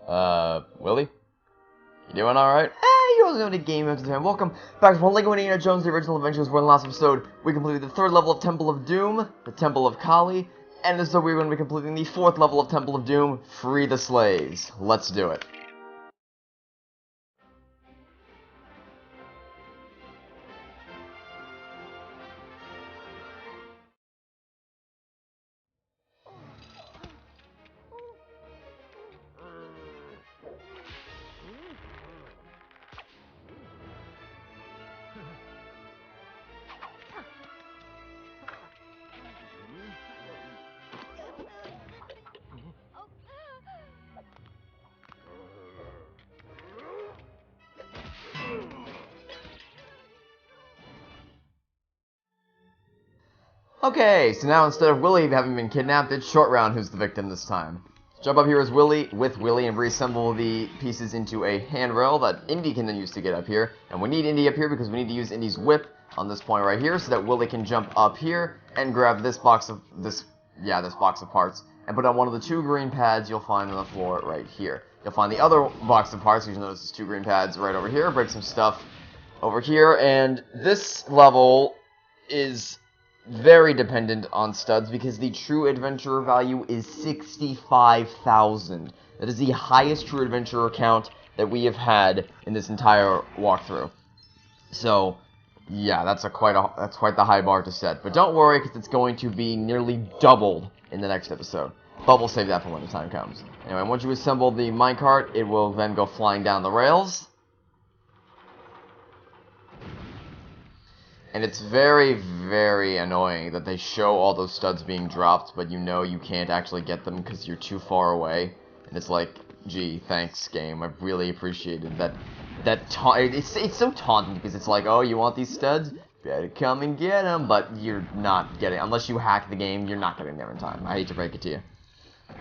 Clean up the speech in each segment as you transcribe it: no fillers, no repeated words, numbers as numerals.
Willie? You doing alright? You also know the game of the time. Welcome back to Lego Indiana Jones, The Original Adventures, where in the last episode, we completed the 3rd level of Temple of Doom, the Temple of Kali, and this episode we're going to be completing the 4th level of Temple of Doom, Free the Slaves. Let's do it. Okay, so now instead of Willie having been kidnapped, it's Short Round who's the victim this time. Jump up here as Willie, and reassemble the pieces into a handrail that Indy can then use to get up here. And we need Indy up here because we need to use Indy's whip on this point right here so that Willie can jump up here and grab this box of box of parts and put on one of the 2 green pads you'll find on the floor right here. You'll find the other box of parts, you'll notice there's 2 green pads right over here, break some stuff over here, and this level is very dependent on studs because the true adventurer value is 65,000. That is the highest true adventurer count that we have had in this entire walkthrough. So, yeah, that's quite the high bar to set. But don't worry, because it's going to be nearly doubled in the next episode. But we'll save that for when the time comes. Anyway, once you assemble the minecart, it will then go flying down the rails. And it's very, very annoying that they show all those studs being dropped, but you know you can't actually get them because you're too far away. And it's like, gee, thanks, game. I really appreciated that. It's so taunting because it's like, oh, you want these studs? Better come and get them. But you're not getting, unless you hack the game, you're not getting there in time. I hate to break it to you.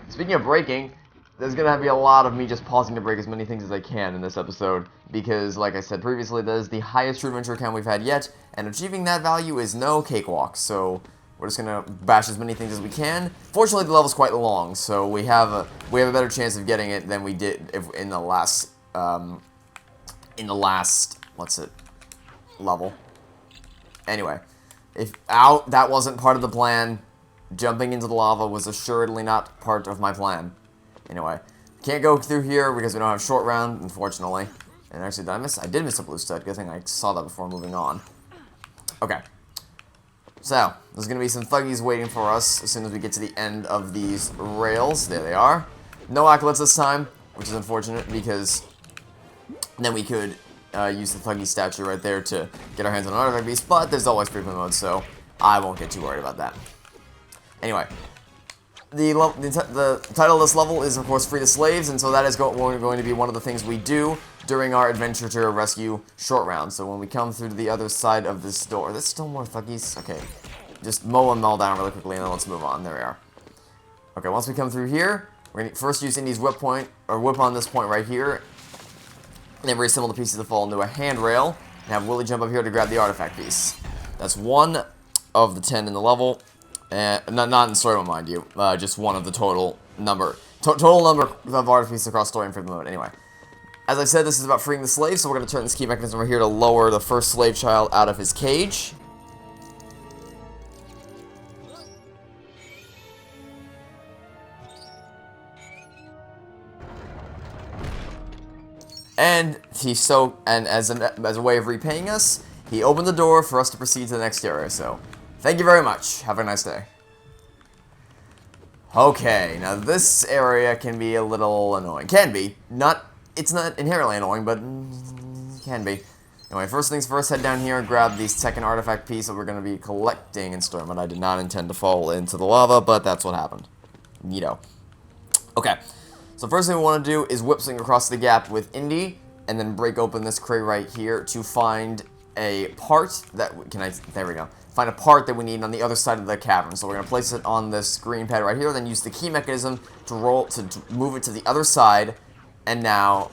Speaking of breaking, there's going to be a lot of me just pausing to break as many things as I can in this episode, because, like I said previously, that is the highest true adventure count we've had yet, and achieving that value is no cakewalk, so we're just going to bash as many things as we can. Fortunately, the level's quite long, so we have a better chance of getting it than we did in the last, level. Anyway, that wasn't part of the plan. Jumping into the lava was assuredly not part of my plan. Anyway, can't go through here because we don't have Short Round, unfortunately. And actually, I did miss a blue stud. Good thing I saw that before moving on. Okay. So, there's going to be some thuggies waiting for us as soon as we get to the end of these rails. There they are. No acolytes this time, which is unfortunate because then we could use the thuggy statue right there to get our hands on an artifact beast, but there's always frequent mode, so I won't get too worried about that. Anyway. The title of this level is, of course, Free the Slaves, and so that is going to be one of the things we do during our adventure to rescue Short Round. So when we come through to the other side of this door... There's still more thuggies? Okay. Just mow them all down really quickly, and then let's move on. There we are. Okay, once we come through here, we're going to first use Indy's whip on this point right here, and then reassemble the pieces to fall into a handrail, and have Willie jump up here to grab the artifact piece. That's 1 of the 10 in the level. Not in story mode, mind you. Just 1 of the total number. Total number of artifacts across story and free mode. Anyway, as I said, this is about freeing the slave, so we're going to turn this key mechanism over here to lower the first slave child out of his cage. And as a way of repaying us, he opened the door for us to proceed to the next area. So, thank you very much. Have a nice day. Okay, now this area can be a little annoying. Can be. It's not inherently annoying, but can be. Anyway, first things first, head down here and grab the second artifact piece that we're going to be collecting in story mode. I did not intend to fall into the lava, but that's what happened. Neato. Okay, so first thing we want to do is whip swing across the gap with Indy, and then break open this crate right here to find a part that... There we go. Find a part that we need on the other side of the cavern. So we're going to place it on this green pad right here, then use the key mechanism to move it to the other side, and now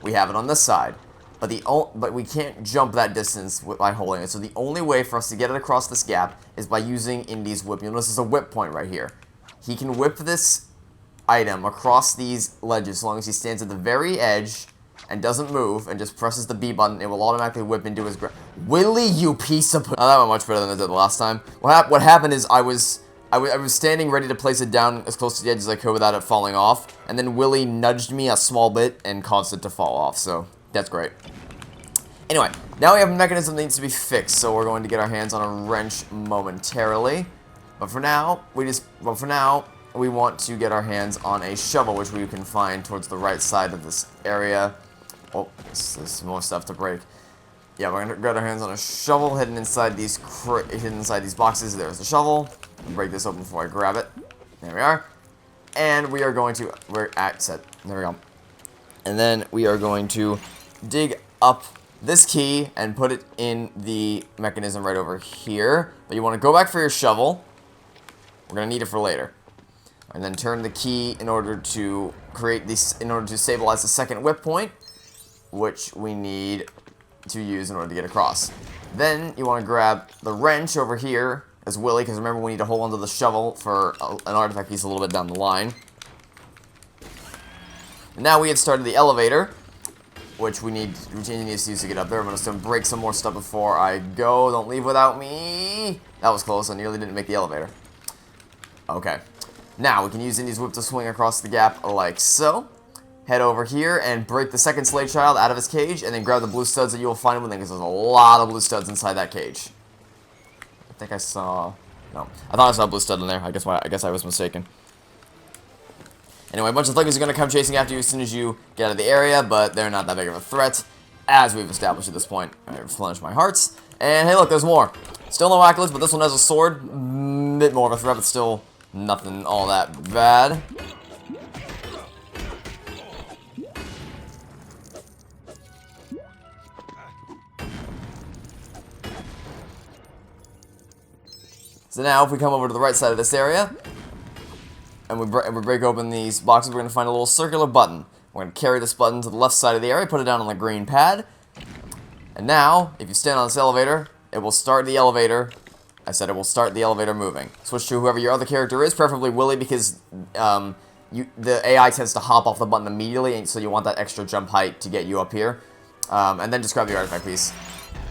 we have it on this side. But we can't jump that distance by holding it. So the only way for us to get it across this gap is by using Indy's whip. You'll notice there's a whip point right here. He can whip this item across these ledges, as long as he stands at the very edge and doesn't move and just presses the B button, it will automatically whip into his grab. Willy, you piece of... Oh, that went much better than it did the last time. What happened is I was standing ready to place it down as close to the edge as I could without it falling off, and then Willy nudged me a small bit and caused it to fall off, so that's great. Anyway, now we have a mechanism that needs to be fixed, so we're going to get our hands on a wrench momentarily. But for now, we want to get our hands on a shovel, which we can find towards the right side of this area. Oh, there's more stuff to break. Yeah, we're gonna get our hands on a shovel hidden inside these boxes. There's the shovel. Break this open before I grab it. There we are. And we are going to... We're at set. There we go. And then we are going to dig up this key and put it in the mechanism right over here. But you want to go back for your shovel. We're going to need it for later. And then turn the key in order to create this, in order to stabilize the second whip point, which we need to use in order to get across. Then you want to grab the wrench over here as Willy, because remember we need to hold onto the shovel for an artifact piece a little bit down the line. And now we have started the elevator, which we need to use to get up there. I'm just going to break some more stuff before I go. Don't leave without me. That was close. I nearly didn't make the elevator. Okay. Now we can use Indy's whip to swing across the gap like so. Head over here and break the second slave child out of his cage, and then grab the blue studs that you will find within, because there's a lot of blue studs inside that cage. I think I saw... No. I thought I saw a blue stud in there. I guess I was mistaken. Anyway, a bunch of thuggies are going to come chasing after you as soon as you get out of the area, but they're not that big of a threat, as we've established at this point. I replenish my hearts. And hey, look, there's more. Still no accolades, but this one has a sword. Bit more of a threat, but still nothing all that bad. So now, if we come over to the right side of this area, and we break open these boxes, we're going to find a little circular button. We're going to carry this button to the left side of the area, put it down on the green pad. And now, if you stand on this elevator, it will start the elevator. I said it will start the elevator moving. Switch to whoever your other character is, preferably Willy, because the AI tends to hop off the button immediately, and so you want that extra jump height to get you up here. And then just grab the artifact piece.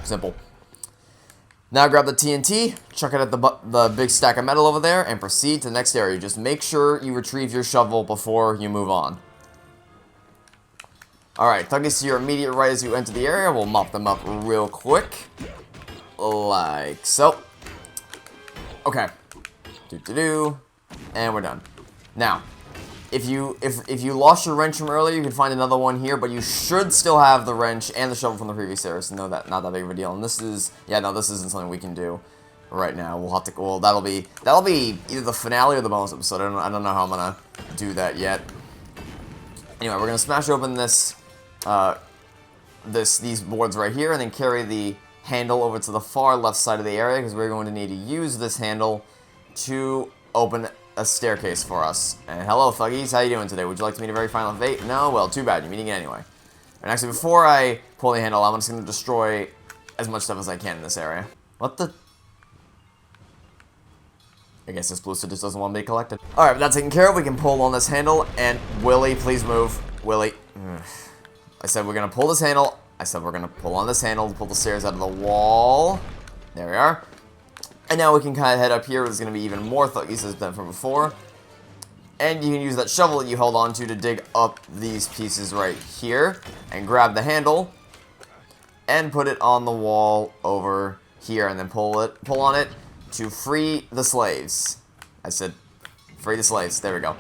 Simple. Now grab the TNT, chuck it at the big stack of metal over there, and proceed to the next area. Just make sure you retrieve your shovel before you move on. Alright, thuggies to your immediate right as you enter the area. We'll mop them up real quick. Like so. Okay. And we're done. Now, if you lost your wrench from earlier, you can find another one here, but you should still have the wrench and the shovel from the previous area, so no, not that big of a deal. And this is, yeah, no, this isn't something we can do right now. We'll have to, well, that'll be either the finale or the bonus episode. I don't know how I'm gonna do that yet. Anyway, we're gonna smash open this, these boards right here, and then carry the handle over to the far left side of the area, because we're going to need to use this handle to open a staircase for us. And hello, thuggies, how you doing today? Would you like to meet a very final fate? No? Well, too bad, you're meeting it anyway. And actually, before I pull the handle, I'm just going to destroy as much stuff as I can in this area. What the? I guess this blue stuff just doesn't want to be collected. Alright, with that taken care of, we can pull on this handle, and Willy, please move. Willy. I said we're going to pull this handle. I said we're going to pull on this handle to pull the stairs out of the wall. There we are. And now we can kind of head up here, where there's going to be even more thuggies as done from before. And you can use that shovel that you held on to dig up these pieces right here. And grab the handle. And put it on the wall over here. And then pull on it to free the slaves. I said, free the slaves. There we go.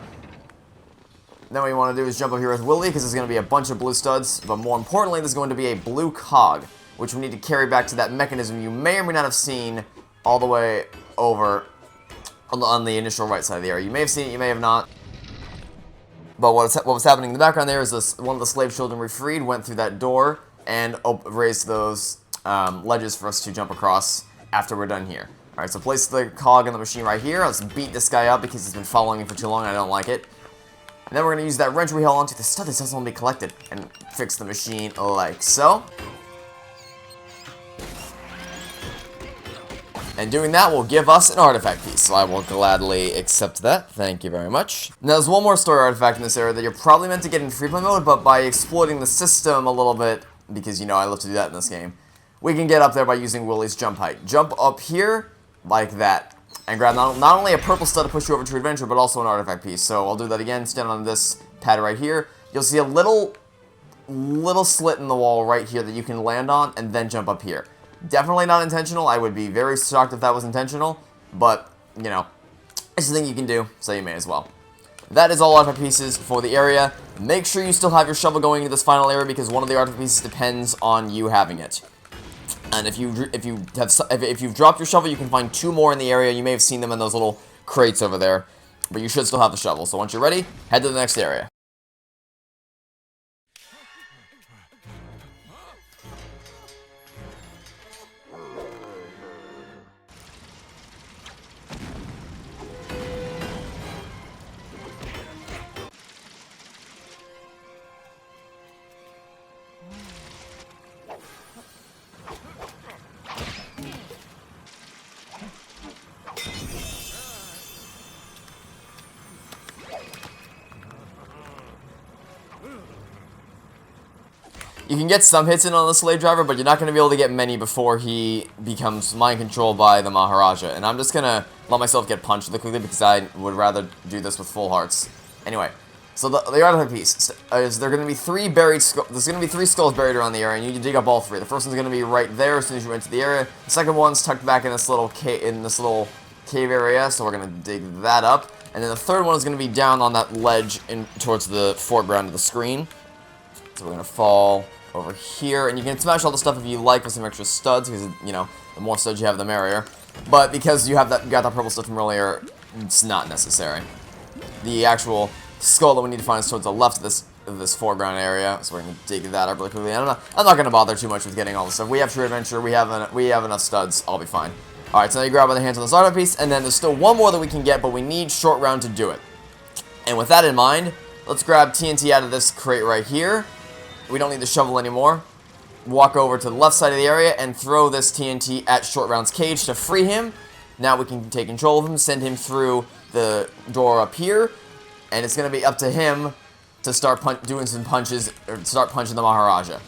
Then what you want to do is jump up here with Willy, because there's going to be a bunch of blue studs. But more importantly, there's going to be a blue cog, which we need to carry back to that mechanism you may or may not have seen all the way over on the initial right side of the area. You may have seen it, you may have not. But what was happening in the background there is this: one of the slave children we freed went through that door and raised those ledges for us to jump across after we're done here. Alright, so place the cog in the machine right here. Let's beat this guy up because he's been following me for too long and I don't like it. And then we're going to use that wrench we held onto the stud that doesn't want to be collected and fix the machine like so. And doing that will give us an artifact piece, so I will gladly accept that. Thank you very much. Now, there's one more story artifact in this area that you're probably meant to get in free play mode, but by exploiting the system a little bit, because, you know, I love to do that in this game, we can get up there by using Willie's jump height. Jump up here, like that, and grab not only a purple stud to push you over to adventure, but also an artifact piece. So I'll do that again, stand on this pad right here. You'll see a little slit in the wall right here that you can land on, and then jump up here. Definitely not intentional. I would be very shocked if that was intentional, but, you know, it's the thing you can do, so you may as well. That is all artifact pieces for the area. Make sure you still have your shovel going into this final area, because one of the artifact pieces depends on you having it. And if you've dropped your shovel, you can find 2 more in the area. You may have seen them in those little crates over there, but you should still have the shovel. So once you're ready, head to the next area. You can get some hits in on the slave driver, but you're not going to be able to get many before he becomes mind controlled by the Maharaja. And I'm just going to let myself get punched really quickly because I would rather do this with full hearts. Anyway, so the artifact piece is there going to be 3 buried there's going to be 3 skulls buried around the area, and you need to dig up all 3. The first one's going to be right there as soon as you enter the area. The second one's tucked back in this little cave area, so we're going to dig that up. And then the third one is going to be down on that ledge towards the foreground of the screen. So we're going to fall over here, and you can smash all the stuff if you like with some extra studs, because, you know, the more studs you have, the merrier. But because you got that purple stuff from earlier, it's not necessary. The actual skull that we need to find is towards the left of this foreground area, so we're going to dig that up really quickly. I'm not going to bother too much with getting all this stuff. We have true adventure, we have enough studs, I'll be fine. Alright, so now you grab by the hands on this artifact piece, and then there's still one more that we can get, but we need short round to do it. And with that in mind, let's grab TNT out of this crate right here. We don't need the shovel anymore. Walk over to the left side of the area and throw this TNT at Short Round's cage to free him. Now we can take control of him, send him through the door up here, and it's going to be up to him to start doing some punches, or start punching the Maharaja.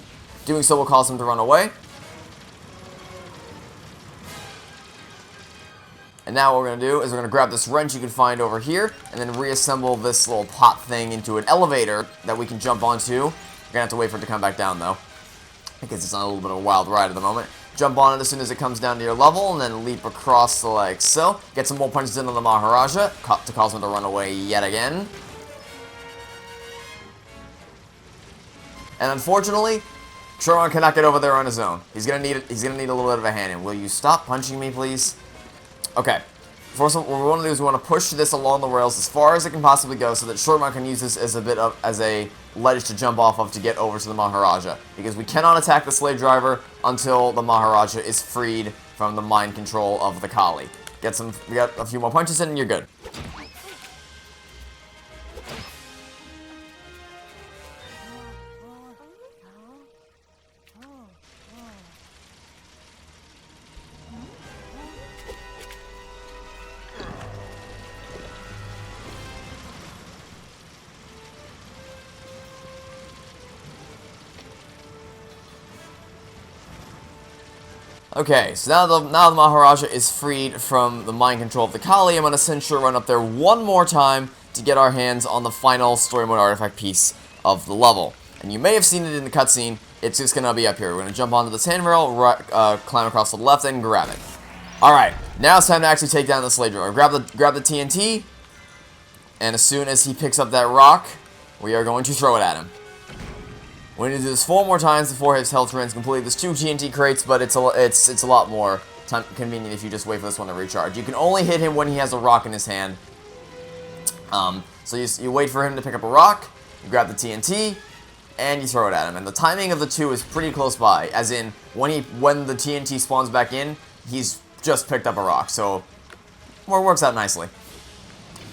Doing so will cause him to run away. And now what we're going to do is we're going to grab this wrench you can find over here, and then reassemble this little pot thing into an elevator that we can jump onto. You're going to have to wait for it to come back down, though, because it's on a little bit of a wild ride at the moment. Jump on it as soon as it comes down to your level, and then leap across like so. Get some more punches in on the Maharaja to cause him to run away yet again. And unfortunately, Sherman cannot get over there on his own. He's gonna need a little bit of a hand in. Will you stop punching me, please? Okay. First, what we want to do is we want to push this along the rails as far as it can possibly go, so that Shortman can use this as a ledge to jump off of to get over to the Maharaja. Because we cannot attack the slave driver until the Maharaja is freed from the mind control of the Kali. We got a few more punches in and you're good. Okay, so now the Maharaja is freed from the mind control of the Kali. I'm going to send Sherman up there one more time to get our hands on the final story mode artifact piece of the level. And you may have seen it in the cutscene. It's just going to be up here. We're going to jump onto this handrail, climb across to the left, and grab it. Alright, now it's time to actually take down the slave driver. Grab the TNT, and as soon as he picks up that rock, we are going to throw it at him. We're going to do this 4 more times before his health drains completely. There's 2 TNT crates, but it's a lot more convenient if you just wait for this one to recharge. You can only hit him when he has a rock in his hand. So you wait for him to pick up a rock, you grab the TNT, and you throw it at him. And the timing of the 2 is pretty close by, as in when the TNT spawns back in, he's just picked up a rock. So it works out nicely.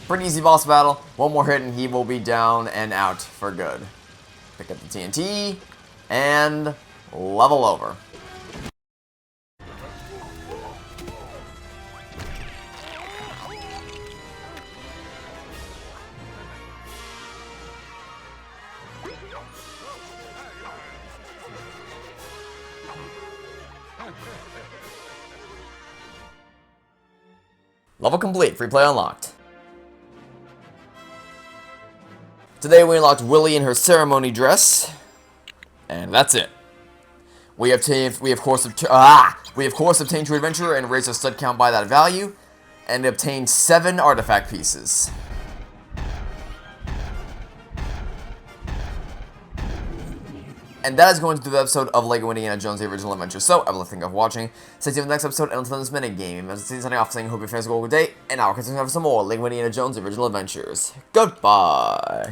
Pretty easy boss battle. 1 more hit and he will be down and out for good. Pick up the TNT, and level over. Level complete, free play unlocked. Today we unlocked Willy in her ceremony dress, and that's it. We of course obtained True Adventurer and raised our stud count by that value, and obtained 7 artifact pieces. And that is going to do the episode of LEGO Indiana Jones: The Original Adventure. So, I would like to thank you for watching. Stay tuned for the next episode, and until this minute game. I'm signing off saying, hope your fans have a good day, and I'll continue to have some more LEGO Indiana Jones: The Original Adventures. Goodbye!